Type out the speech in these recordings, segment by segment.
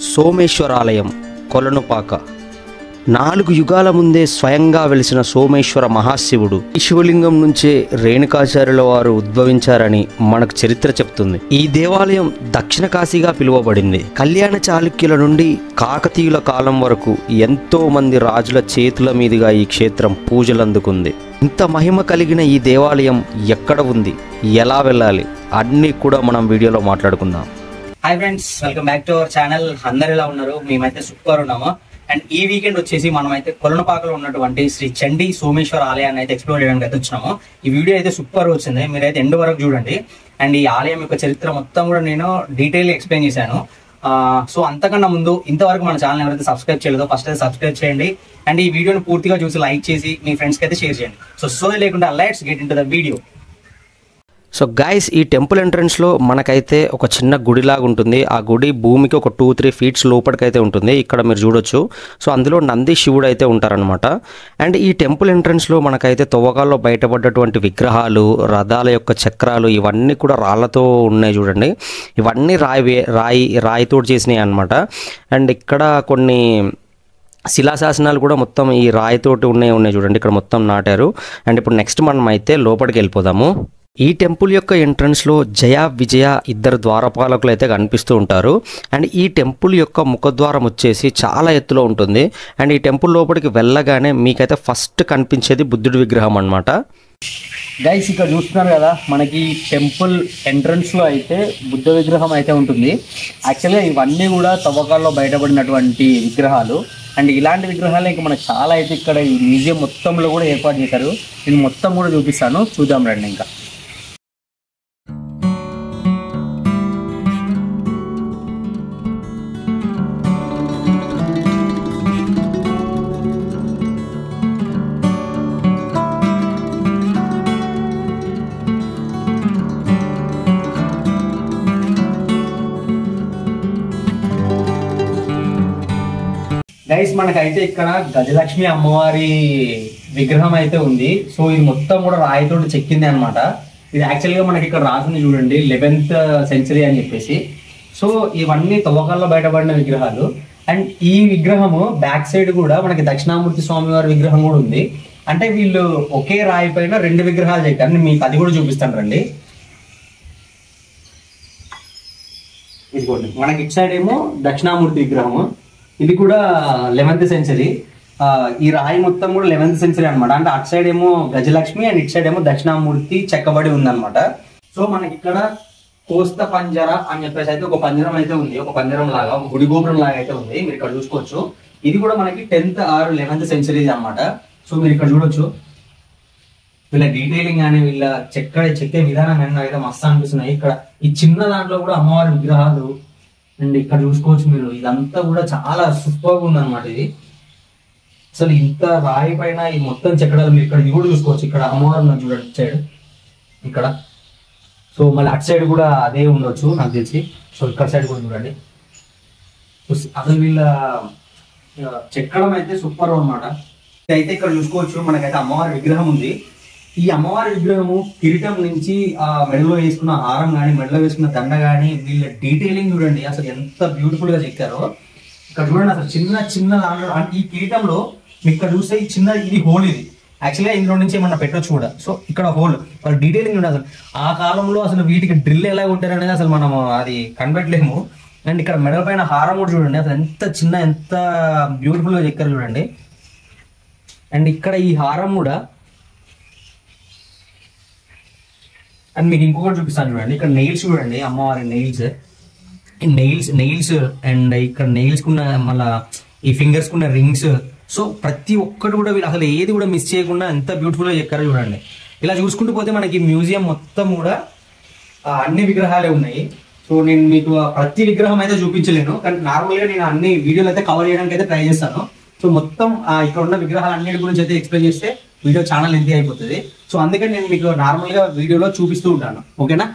సోమేశ్వరాలయం కొలనుపాక. 4 యుగాల ముందే స్వయంగా వెలిసిన సోమేశ్వర మహాశివుడు ఈ శివలింగం నుంచే రేణుకాచార్యుల వారు ఉద్భవించారని మనకు చరిత్ర చెప్తుంది. ఈ దేవాలయం దక్షిణ కాశీగా పిలువబడింది. కళ్యాణ చాళుక్యుల నుండి కాకతీయుల కాలం వరకు ఎంతో మంది రాజుల చేతుల మీదుగా ఈ క్షేత్రం పూజలు అందుకుంది. ఇంత మహిమ కలిగిన ఈ దేవాలయం ఎక్కడ ఉంది, ఎలా వెళ్ళాలి అన్నీ కూడా మనం వీడియోలో మాట్లాడుకుందాం. Hi friends, welcome back to our channel. అందరు ఎలా ఉన్నారు? మేమైతే సూపర్ ఉన్నాము. అండ్ ఈ వీకెండ్ వచ్చేసి మనం అయితే కొలనుపాకలో ఉన్నటువంటి శ్రీ చండీ సోమేశ్వర ఆలయాన్ని అయితే ఎక్స్ప్లోర్ చేయడానికి అయితే వచ్చినాము. ఈ వీడియో అయితే సూపర్ వచ్చింది, మీరైతే ఎండ్ వరకు చూడండి. అండ్ ఈ ఆలయం యొక్క చరిత్ర మొత్తం కూడా నేను డీటెయిల్ ఎక్స్ప్లెయిన్ చేశాను. సో అంతకన్నా ముందు ఇంతవరకు మన ఛానల్ ఎవరైతే సబ్స్క్రైబ్ చేయలేదో ఫస్ట్ అయితే సబ్స్క్రైబ్ చేయండి. అండ్ ఈ వీడియోని పూర్తిగా చూసి లైక్ చేసి మీ ఫ్రెండ్స్కి అయితే షేర్ చేయండి. సో లేకుండా let's get into the video. So guys, ఈ టెంపుల్ ఎంట్రన్స్లో మనకైతే ఒక చిన్న గుడిలాగా ఉంటుంది. ఆ గుడి భూమికి ఒక 2-3 ఫీట్స్ లోపలికైతే ఉంటుంది. ఇక్కడ మీరు చూడొచ్చు. సో అందులో నంది శివుడు అయితే ఉంటారనమాట. అండ్ ఈ టెంపుల్ ఎంట్రన్స్లో మనకైతే తవ్వకాల్లో బయటపడ్డటువంటి విగ్రహాలు, రథాల యొక్క చక్రాలు ఇవన్నీ కూడా రాళ్లతో ఉన్నాయి చూడండి. ఇవన్నీ రాయితో చేసినాయి అనమాట. అండ్ ఇక్కడ కొన్ని శిలాశాసనాలు కూడా మొత్తం ఈ రాయితోటి ఉన్నాయి చూడండి. ఇక్కడ మొత్తం నాటారు. అండ్ ఇప్పుడు నెక్స్ట్ మనం అయితే లోపలికి వెళ్ళిపోదాము. ఈ టెంపుల్ యొక్క ఎంట్రన్స్లో జయ, విజయ ఇద్దరు ద్వారపాలకులు అయితే కనిపిస్తూ ఉంటారు. అండ్ ఈ టెంపుల్ యొక్క ముఖద్వారం వచ్చేసి చాలా ఎత్తులో ఉంటుంది. అండ్ ఈ టెంపుల్ లోపలికి వెళ్ళగానే మీకైతే ఫస్ట్ కనిపించేది బుద్ధుడి విగ్రహం అనమాట. గైస్, ఇక్కడ చూస్తున్నారు కదా, మనకి టెంపుల్ ఎంట్రన్స్లో అయితే బుద్ధ విగ్రహం అయితే ఉంటుంది. యాక్చువల్గా ఇవన్నీ కూడా తవ్వకాల్లో బయటపడినటువంటి విగ్రహాలు. అండ్ ఇలాంటి విగ్రహాలు ఇంకా మనకు చాలా అయితే ఇక్కడ ఈ మ్యూజియం మొత్తంలో కూడా ఏర్పాటు చేశారు. నేను మొత్తం కూడా చూపిస్తాను, చూద్దాం రండి. ఇంకా గైస్, మనకైతే ఇక్కడ గజలక్ష్మి అమ్మవారి విగ్రహం అయితే ఉంది. సో ఇది మొత్తం కూడా రాయితోటి చెక్కింది అనమాట. ఇది యాక్చువల్గా మనకి ఇక్కడ రాసింది చూడండి, 11th సెంచరీ అని చెప్పేసి. సో ఇవన్నీ తవ్వకాల్లో బయటపడిన విగ్రహాలు. అండ్ ఈ విగ్రహము బ్యాక్ సైడ్ కూడా మనకి దక్షిణామూర్తి స్వామి వారి విగ్రహం కూడా ఉంది. అంటే వీళ్ళు ఒకే రాయి పైన 2 విగ్రహాలు చెక్కారు. మీకు అది కూడా చూపిస్తాను రండి. ఇదిగోండి, మనకి ఇటు సైడ్ ఏమో దక్షిణామూర్తి విగ్రహము. ఇది కూడా 11th సెంచరీ. ఈ రాయి మొత్తం కూడా 11th సెంచరీ అనమాట. అంటే అటు సైడ్ ఏమో గజలక్ష్మి అండ్ ఇటు సైడ్ ఏమో దక్షిణామూర్తి చెక్కబడి ఉందన్నమాట. సో మనకి ఇక్కడ కోస్త పంజర అని చెప్పేసి అయితే ఒక పంజరం అయితే ఉంది. ఒక పంజరం లాగా, ఒక గుడి గోపురం లాగా అయితే ఉంది. మీరు ఇక్కడ చూసుకోవచ్చు. ఇది కూడా మనకి 10th or 11th సెంచరీ అనమాట. సో మీరు ఇక్కడ చూడొచ్చు. వీళ్ళ డీటెయిలింగ్ కానీ వీళ్ళ చెక్కే విధానం కానీ అయితే మస్తు అనిపిస్తున్నాయి. ఇక్కడ ఈ చిన్న దాంట్లో కూడా అమ్మవారి విగ్రహాలు. అండ్ ఇక్కడ చూసుకోవచ్చు మీరు, ఇదంతా కూడా చాలా సూపర్గా ఉందన్నమాట. ఇది అసలు ఇంత రాయి పైన ఈ మొత్తం చెక్కడాలు మీరు ఇక్కడ ఇది కూడా చూసుకోవచ్చు. ఇక్కడ అమ్మవారు ఉన్నది చూడండి ఇటు సైడ్ ఇక్కడ. సో మళ్ళీ అటు సైడ్ కూడా అదే ఉండొచ్చు నాకు తెలిసి. సో ఇక్కడ సైడ్ కూడా చూడండి. అసలు వీళ్ళ చెక్కడం అయితే సూపర్ అనమాట. అయితే ఇక్కడ చూసుకోవచ్చు, మనకైతే అమ్మవారి విగ్రహం ఉంది. ఈ అమ్మవారి విగ్రహము కిరీటం నుంచి ఆ మెడలో వేసుకున్న హారం కానీ, మెడలో వేసుకున్న దండ కానీ, వీళ్ళ డీటెయిలింగ్ చూడండి అసలు ఎంత బ్యూటిఫుల్ గా చెక్కారో. ఇక్కడ చూడండి అసలు చిన్న దాంట్లో ఈ కిరీటంలో మీకు ఇక్కడ చూస్తే ఈ చిన్న ఇది హోల్. ఇది యాక్చువల్గా ఇందులో నుంచి ఏమన్నా పెట్టొచ్చు కూడా. సో ఇక్కడ హోల్ వాళ్ళ డీటెయిలింగ్ చూడండి. అసలు ఆ కాలంలో అసలు వీటికి డ్రిల్ ఎలా ఉంటారనేది అసలు మనం అది కనిపెట్టలేము. అండ్ ఇక్కడ మెడల పైన హారం కూడా చూడండి అసలు ఎంత బ్యూటిఫుల్ గా చెక్కారు చూడండి. అండ్ ఇక్కడ ఈ హారం కూడా. అండ్ మీకు ఇంకొకటి చూపిస్తాను చూడండి. ఇక్కడ నెయిల్స్ చూడండి, అమ్మవారి నెయిల్స్ అండ్ ఇక్కడ నెయిల్స్ కున్న మళ్ళా ఈ ఫింగర్స్ కున్న రింగ్స్. సో ప్రతి ఒక్కటి కూడా వీళ్ళు అసలు ఏది కూడా మిస్ చేయకుండా ఎంత బ్యూటిఫుల్ గా చెక్కారో చూడండి. ఇలా చూసుకుంటూ పోతే మనకి మ్యూజియం మొత్తం కూడా అన్ని విగ్రహాలే ఉన్నాయి. సో నేను మీకు ప్రతి విగ్రహం అయితే చూపించలేను, కానీ నార్మల్గా నేను అన్ని వీడియోలు అయితే కవర్ చేయడానికి అయితే ట్రై చేస్తాను. సో మొత్తం ఇక్కడ ఉన్న విగ్రహాలు అన్నిటి గురించి అయితే ఎక్స్ప్లెయిన్ చేస్తే వీడియో ఛానల్ లెంతీ అయిపోతుంది. సో అందుకని నేను మీకు నార్మల్గా వీడియోలో చూపిస్తూ ఉంటాను. ఓకేనా?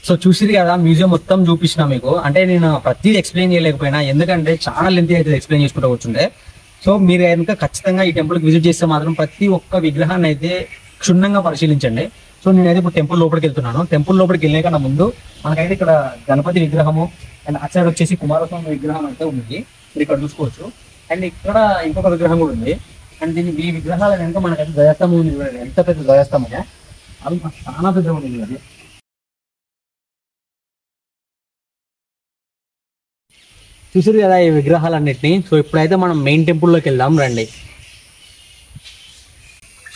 సో చూసిరు కదా, మ్యూజియం మొత్తం చూపించిన మీకు. అంటే నేను ప్రతిదీ ఎక్స్ప్లెయిన్ చేయలేకపోయినా, ఎందుకంటే చాలా లెంత్ అయితే ఎక్స్ప్లెయిన్ చేసుకుంటూ కూర్చుంటే. సో మీరు కనుక ఖచ్చితంగా ఈ టెంపుల్కి విజిట్ చేస్తే మాత్రం ప్రతి ఒక్క విగ్రహాన్ని అయితే క్షుణ్ణంగా పరిశీలించండి. సో నేనైతే ఇప్పుడు టెంపుల్ లోపలికి వెళ్తున్నాను. టెంపుల్ లోపలికి వెళ్ళే కన్నా ముందు మనకైతే ఇక్కడ గణపతి విగ్రహము అండ్ అటు సైడ్ వచ్చేసి కుమారస్వామి విగ్రహం అయితే ఉంది, మీరు ఇక్కడ చూసుకోవచ్చు. అండ్ ఇక్కడ ఇంకొక విగ్రహం కూడా ఉంది. అండ్ ఈ విగ్రహాల వెనుక మనకైతే ధ్వజస్తంభం ఉంది చూడండి, ఎంత పెద్ద ధ్వజస్తంభమో. అది చాలా పెద్ద ఉంది అది. చూసారు కదా ఈ విగ్రహాలన్నిటిని. సో ఇప్పుడైతే మనం మెయిన్ టెంపుల్లోకి వెళ్దాం రండి.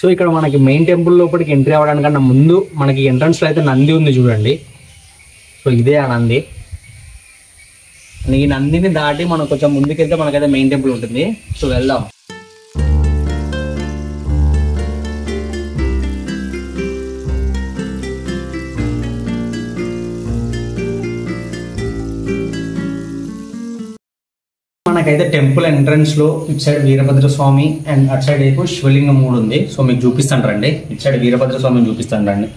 సో ఇక్కడ మనకి మెయిన్ టెంపుల్ లోపలికి ఎంట్రీ అవ్వడానికన్నా ముందు మనకి ఎంట్రన్స్ లో అయితే నంది ఉంది చూడండి. సో ఇదే ఆ నంది. ఈ నందిని దాటి మనం కొంచెం ముందుకెళ్తే మనకైతే మెయిన్ టెంపుల్ ఉంటుంది. సో వెళ్దాం. మనకైతే టెంపుల్ ఎంట్రన్స్ లో ఇటు సైడ్ వీరభద్ర స్వామి అండ్ అటు సైడ్ అయితే శివలింగం కూడా ఉంది. సో మీకు చూపిస్తాను రండి. ఇటు సైడ్ వీరభద్ర స్వామిని చూపిస్తాను రండి.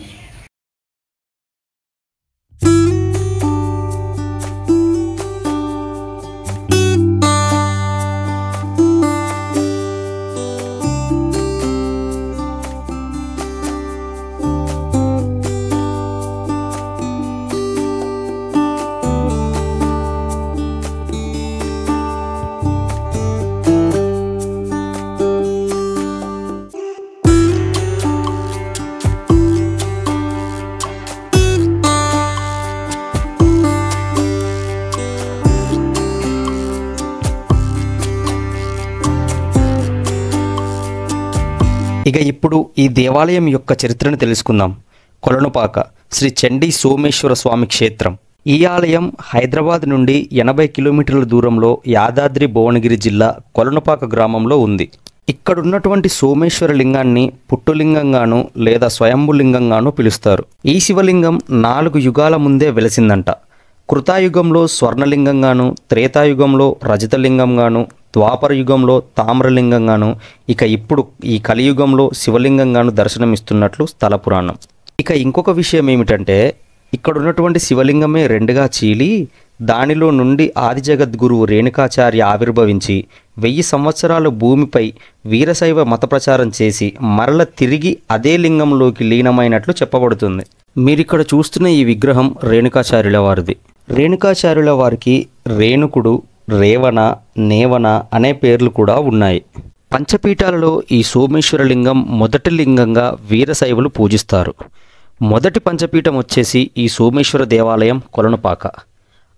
ఇక ఇప్పుడు ఈ దేవాలయం యొక్క చరిత్రను తెలుసుకుందాం. కొలనుపాక శ్రీ చండీ సోమేశ్వర స్వామి క్షేత్రం. ఈ ఆలయం హైదరాబాద్ నుండి 80 కిలోమీటర్ల దూరంలో యాదాద్రి భువనగిరి జిల్లా కొలనుపాక గ్రామంలో ఉంది. ఇక్కడున్నటువంటి సోమేశ్వర లింగాన్ని పుట్టులింగంగాను లేదా స్వయంభులింగంగాను పిలుస్తారు. ఈ శివలింగం 4 యుగాల ముందే వెలసిందంట. కృతాయుగంలో స్వర్ణలింగంగాను, త్రేతాయుగంలో రజతలింగంగాను, ద్వాపర యుగంలో తామ్రలింగంగాను, ఇక ఇప్పుడు ఈ కలియుగంలో శివలింగంగాను దర్శనమిస్తున్నట్లు స్థల పురాణం. ఇక ఇంకొక విషయం ఏమిటంటే, ఇక్కడ ఉన్నటువంటి శివలింగమే 2గా చీలి దానిలో నుండి ఆది జగద్గురువు రేణుకాచార్య ఆవిర్భవించి 1000 సంవత్సరాలు భూమిపై వీరశైవ మత ప్రచారం చేసి మరల తిరిగి అదే లింగంలోకి లీనమైనట్లు చెప్పబడుతుంది. మీరిక్కడ చూస్తున్న ఈ విగ్రహం రేణుకాచార్యుల వారిది. రేణుకాచార్యుల వారికి రేణుకుడు, రేవణ, నేవన అనే పేర్లు కూడా ఉన్నాయి. పంచపీఠాలలో ఈ సోమేశ్వరలింగం మొదటి లింగంగా వీరశైవులు పూజిస్తారు. మొదటి పంచపీఠం వచ్చేసి ఈ సోమేశ్వర దేవాలయం కొలనుపాక.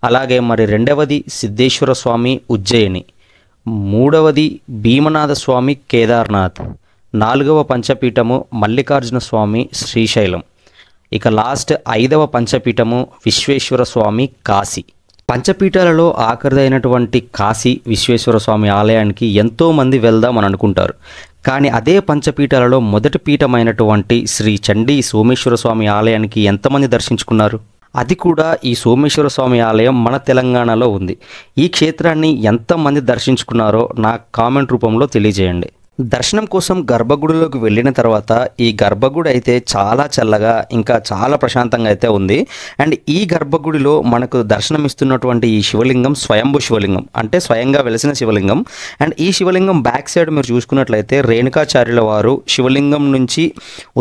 అలాగే మరి 2వది సిద్ధేశ్వర స్వామి ఉజ్జయిని, 3వది భీమనాథ స్వామి కేదార్నాథ్, 4వ పంచపీఠము మల్లికార్జున స్వామి శ్రీశైలం, ఇక లాస్ట్ 5వ పంచపీఠము విశ్వేశ్వర స్వామి కాశీ. పంచపీఠాలలో ఆఖరిదైనటువంటి కాశీ విశ్వేశ్వర స్వామి ఆలయానికి ఎంతోమంది వెళ్దామని అనుకుంటారు. కానీ అదే పంచపీఠాలలో మొదటి పీఠమైనటువంటి శ్రీ చండీ సోమేశ్వర స్వామి ఆలయానికి ఎంతమంది దర్శించుకున్నారు? అది కూడా ఈ సోమేశ్వర స్వామి ఆలయం మన తెలంగాణలో ఉంది. ఈ క్షేత్రాన్ని ఎంతమంది దర్శించుకున్నారో నాకు కామెంట్ రూపంలో తెలియజేయండి. దర్శనం కోసం గర్భగుడిలోకి వెళ్ళిన తర్వాత ఈ గర్భగుడి అయితే చాలా చల్లగా ఇంకా చాలా ప్రశాంతంగా అయితే ఉంది. అండ్ ఈ గర్భగుడిలో మనకు దర్శనమిస్తున్నటువంటి ఈ శివలింగం స్వయంభు శివలింగం, అంటే స్వయంగా వెలిసిన శివలింగం. అండ్ ఈ శివలింగం బ్యాక్ సైడ్ మీరు చూసుకున్నట్లయితే రేణుకాచార్యుల వారు శివలింగం నుంచి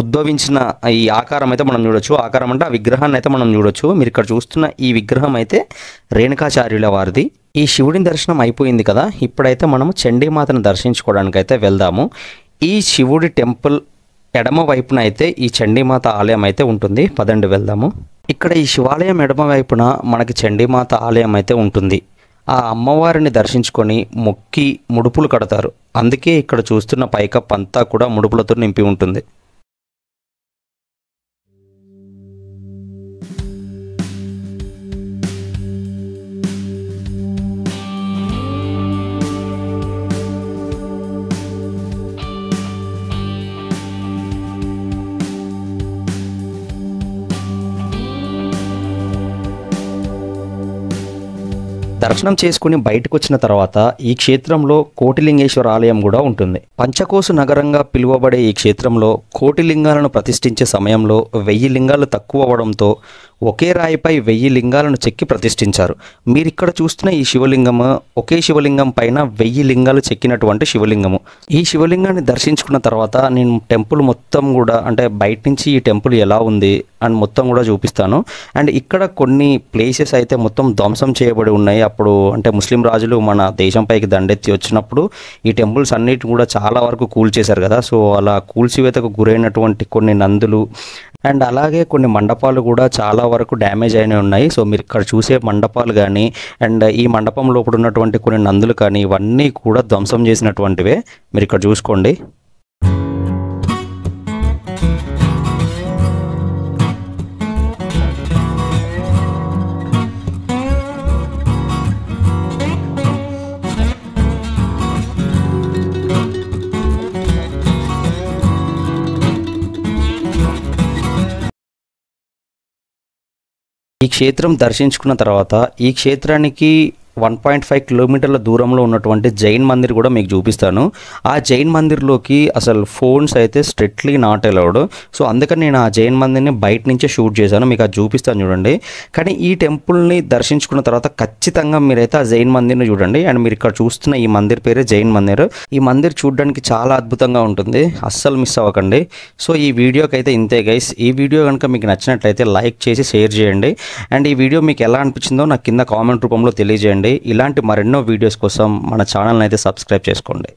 ఉద్భవించిన ఈ ఆకారం అయితే మనం చూడొచ్చు. ఆకారం అంటే ఆ విగ్రహాన్ని అయితే మనం చూడొచ్చు. మీరు ఇక్కడ చూస్తున్న ఈ విగ్రహం అయితే రేణుకాచార్యుల వారిది. ఈ శివుడి దర్శనం అయిపోయింది కదా, ఇప్పుడైతే మనము చండీమాతను దర్శించుకోవడానికి అయితే వెళ్దాము. ఈ శివుడి టెంపుల్ ఎడమ వైపున అయితే ఈ చండీమాత ఆలయం అయితే ఉంటుంది. పదండి వెళ్దాము. ఇక్కడ ఈ శివాలయం ఎడమ వైపున మనకి చండీమాత ఆలయం అయితే ఉంటుంది. ఆ అమ్మవారిని దర్శించుకొని మొక్కి ముడుపులు కడతారు. అందుకే ఇక్కడ చూస్తున్న పైకప్పు అంతా కూడా ముడుపులతో నింపి ఉంటుంది. దర్శనం చేసుకుని బయటకు వచ్చిన తర్వాత ఈ క్షేత్రంలో కోటిలింగేశ్వర ఆలయం కూడా ఉంటుంది. పంచకోశ నగరంగా పిలువబడే ఈ క్షేత్రంలో కోటి లింగాలను ప్రతిష్ఠించే సమయంలో 1000 లింగాలు తక్కువ అవ్వడంతో ఒకే రాయిపై 1000 లింగాలను చెక్కి ప్రతిష్ఠించారు. మీరు ఇక్కడ చూస్తున్న ఈ శివలింగము ఒకే శివలింగం పైన 1000 లింగాలు చెక్కినటువంటి శివలింగము. ఈ శివలింగాన్ని దర్శించుకున్న తర్వాత నేను టెంపుల్ మొత్తం కూడా అంటే బయట నుంచి ఈ టెంపుల్ ఎలా ఉంది అని మొత్తం కూడా చూపిస్తాను. అండ్ ఇక్కడ కొన్ని ప్లేసెస్ అయితే మొత్తం ధ్వంసం చేయబడి ఉన్నాయి. అప్పుడు అంటే ముస్లిం రాజులు మన దేశంపైకి దండెత్తి వచ్చినప్పుడు ఈ టెంపుల్స్ అన్నిటిని కూడా చాలా వరకు కూల్చేశారు కదా. సో అలా కూల్చివేతకు గురైనటువంటి కొన్ని నందులు అండ్ అలాగే కొన్ని మండపాలు కూడా చాలా వరకు డ్యామేజ్ అయినవి ఉన్నాయి. సో మీరు ఇక్కడ చూసే మండపాలు కానీ అండ్ ఈ మండపం లోపల ఉన్నటువంటి కొన్ని నందులు కానీ ఇవన్నీ కూడా ధ్వంసం చేసినటువంటివే. మీరు ఇక్కడ చూసుకోండి. ఈ క్షేత్రం దర్శించుకున్న తర్వాత ఈ క్షేత్రానికి 1.5 కిలోమీటర్ల దూరంలో ఉన్నటువంటి జైన్ మందిర్ కూడా మీకు చూపిస్తాను. ఆ జైన్ మందిర్లోకి అసలు ఫోన్స్ అయితే స్ట్రిక్ట్లీ నాట్ అలౌడ్. సో అందుకని నేను ఆ జైన్ మందిర్ని బయట నుంచే షూట్ చేశాను. మీకు అది చూపిస్తాను చూడండి. కానీ ఈ టెంపుల్ని దర్శించుకున్న తర్వాత ఖచ్చితంగా మీరైతే ఆ జైన్ మందిర్ని చూడండి. అండ్ మీరు ఇక్కడ చూస్తున్న ఈ మందిర్ పేరే జైన్ మందిర్. ఈ మందిర్ చూడడానికి చాలా అద్భుతంగా ఉంటుంది, అస్సలు మిస్ అవ్వకండి. సో ఈ వీడియోకి అయితే ఇంతే గైస్. ఈ వీడియో కనుక మీకు నచ్చినట్లయితే లైక్ చేసి షేర్ చేయండి. అండ్ ఈ వీడియో మీకు ఎలా అనిపించిందో నాకు కింద కామెంట్ రూపంలో తెలియజేయండి. ఇలాంటి మరెన్నో వీడియోస్ కోసం మన ఛానల్ని అయితే సబ్స్క్రైబ్ చేసుకోండి.